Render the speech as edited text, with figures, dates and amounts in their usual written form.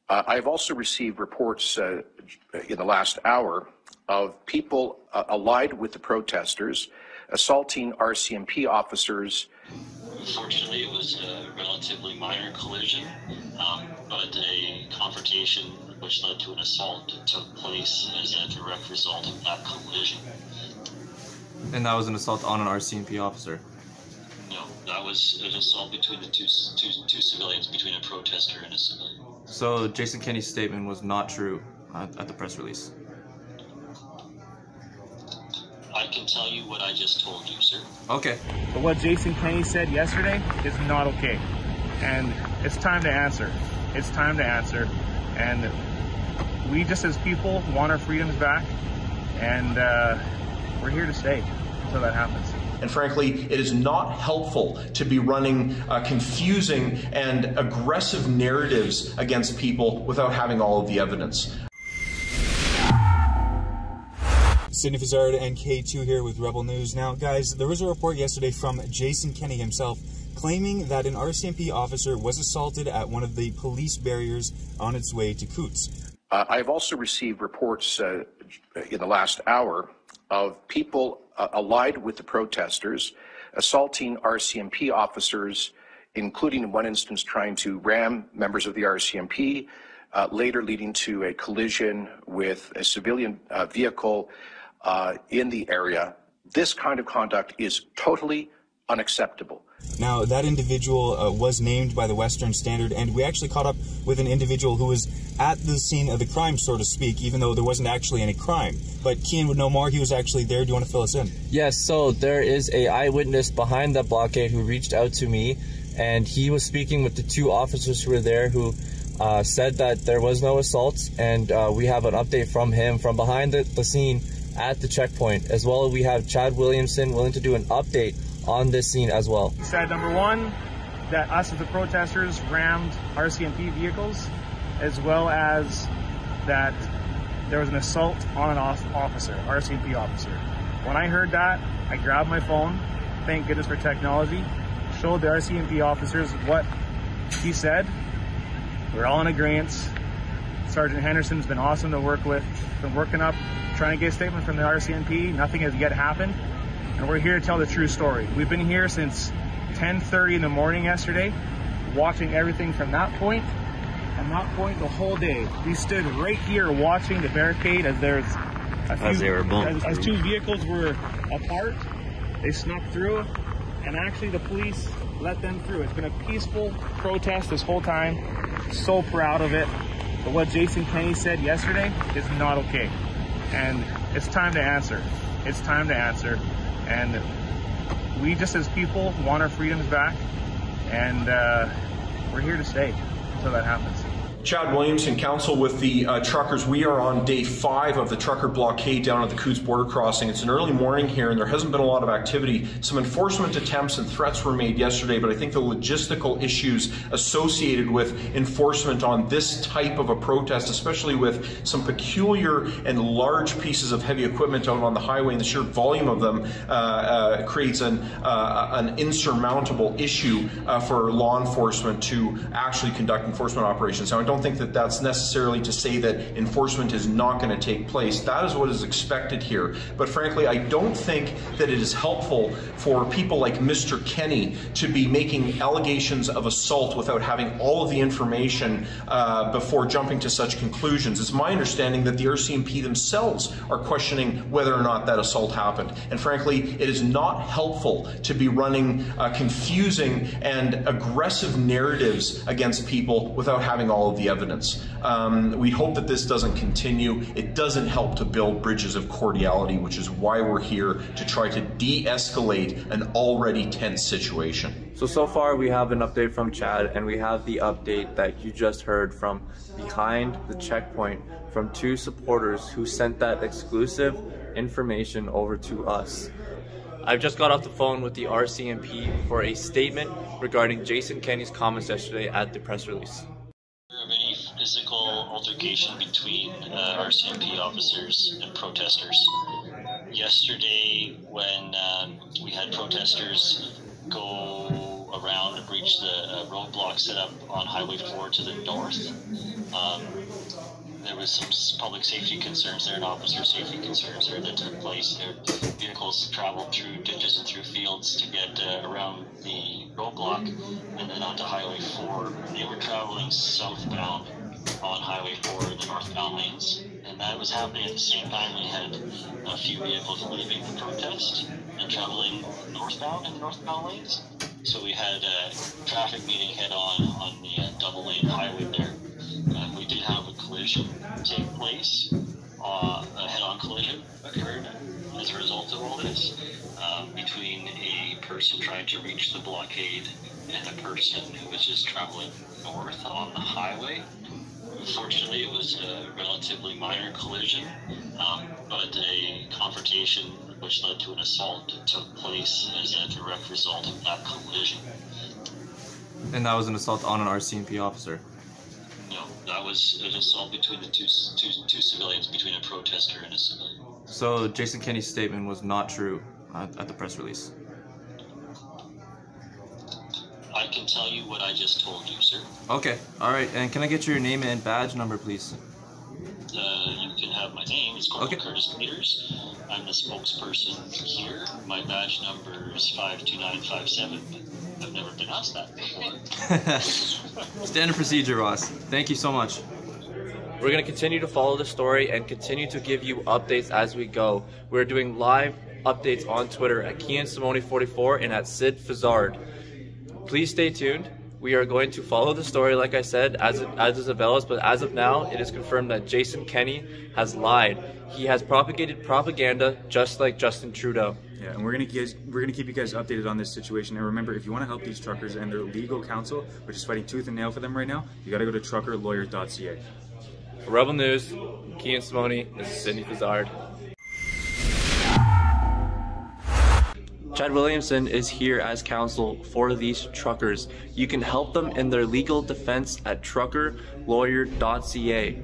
I've also received reports in the last hour of people allied with the protesters assaulting RCMP officers. Unfortunately, it was a relatively minor collision, but a confrontation which led to an assault took place as a direct result of that collision. And that was an assault on an RCMP officer? No, that was an assault between the two civilians, between a protester and a civilian. So Jason Kenney's statement was not true at the press release? I can tell you what I just told you, sir. Okay. But what Jason Kenney said yesterday is not okay. And it's time to answer. It's time to answer. And we just as people want our freedoms back. And we're here to stay until that happens. And frankly, it is not helpful to be running confusing and aggressive narratives against people without having all of the evidence. Sidney Fazard and K2 here with Rebel News. Now, guys, there was a report yesterday from Jason Kenney himself claiming that an RCMP officer was assaulted at one of the police barriers on its way to Coutts. I've also received reports in the last hour of people allied with the protesters assaulting RCMP officers, including in one instance trying to ram members of the RCMP, later leading to a collision with a civilian vehicle in the area. This kind of conduct is totally unacceptable. Now, that individual was named by the Western Standard, and we actually caught up with an individual who was at the scene of the crime, so to speak, even though there wasn't actually any crime. But Kian would know more. He was actually there. Do you want to fill us in? Yes, so there is a eyewitness behind the blockade who reached out to me, and he was speaking with the two officers who were there who said that there was no assaults, and we have an update from him from behind the scene at the checkpoint. As well, we have Chad Williamson willing to do an update on this scene as well. He said, number one, that us as the protesters rammed RCMP vehicles, as well as that there was an assault on an officer, RCMP officer. When I heard that, I grabbed my phone, thank goodness for technology, showed the RCMP officers what he said. We're all in agreement. Sergeant Henderson's been awesome to work with, been working up, trying to get a statement from the RCMP. Nothing has yet happened. And we're here to tell the true story. We've been here since 10:30 in the morning yesterday, watching everything from that point and that point the whole day. We stood right here watching the barricade as as two vehicles were apart. They snuck through, and actually the police let them through. It's been a peaceful protest this whole time. So proud of it. But what Jason Kenney said yesterday is not okay. And it's time to answer. It's time to answer. And we just as people want our freedoms back, and we're here to stay until that happens. Chad Williamson, counsel with the truckers. We are on day 5 of the trucker blockade down at the Coutts border crossing. It's an early morning here, and there hasn't been a lot of activity. Some enforcement attempts and threats were made yesterday, but I think the logistical issues associated with enforcement on this type of a protest, especially with some peculiar and large pieces of heavy equipment out on the highway and the sheer volume of them, creates an insurmountable issue for law enforcement to actually conduct enforcement operations. Now, I don't think that that's necessarily to say that enforcement is not going to take place. That is what is expected here. But frankly, I don't think that it is helpful for people like Mr. Kenney to be making allegations of assault without having all of the information before jumping to such conclusions. It's my understanding that the RCMP themselves are questioning whether or not that assault happened. And frankly, it is not helpful to be running confusing and aggressive narratives against people without having all of the evidence. We hope that this doesn't continue. It doesn't help to build bridges of cordiality, which is why we're here, to try to de-escalate an already tense situation. So far we have an update from Chad, and we have the update that you just heard from behind the checkpoint from two supporters who sent that exclusive information over to us. I've just got off the phone with the RCMP for a statement regarding Jason Kenney's comments yesterday at the press release. Of any physical altercation between RCMP officers and protesters. Yesterday, when we had protesters go around and breach the roadblock set up on Highway 4 to the north, was some public safety concerns there and officer safety concerns there that took place. Their vehicles traveled through ditches and through fields to get around the roadblock and then onto Highway 4. They were traveling southbound on Highway 4 in the northbound lanes, and that was happening at the same time we had a few vehicles leaving the protest and traveling northbound in the northbound lanes. So we had a traffic meeting head-on the double-lane highway there. We did have a collision take place. A head-on collision occurred as a result of all this between a person trying to reach the blockade and a person who was just traveling north on the highway. Fortunately, it was a relatively minor collision, but a confrontation which led to an assault took place as a direct result of that collision. And that was an assault on an RCMP officer? No, that was an assault between the two civilians, between a protester and a civilian. So Jason Kenney's statement was not true at the press release? I can tell you what I just told you, sir. Okay, all right. And can I get your name and badge number, please? You can have my name. It's Corporal Curtis Peters. I'm the spokesperson here. My badge number is 52957. I've never been asked that before. Standard procedure, Ross. Thank you so much. We're going to continue to follow the story and continue to give you updates as we go. We're doing live updates on Twitter at KianSimone44 and at Sid Fazard. Please stay tuned. We are going to follow the story, like I said, as is develops, but as of now, it is confirmed that Jason Kenney has lied. He has propagated propaganda just like Justin Trudeau. Yeah, and we're gonna keep you guys updated on this situation. And remember, if you want to help these truckers and their legal counsel, which is fighting tooth and nail for them right now, you got to go to truckerlawyer.ca. For Rebel News, Kian Simone, this is Sidney Fazard. Chad Williamson is here as counsel for these truckers. You can help them in their legal defense at truckerlawyer.ca.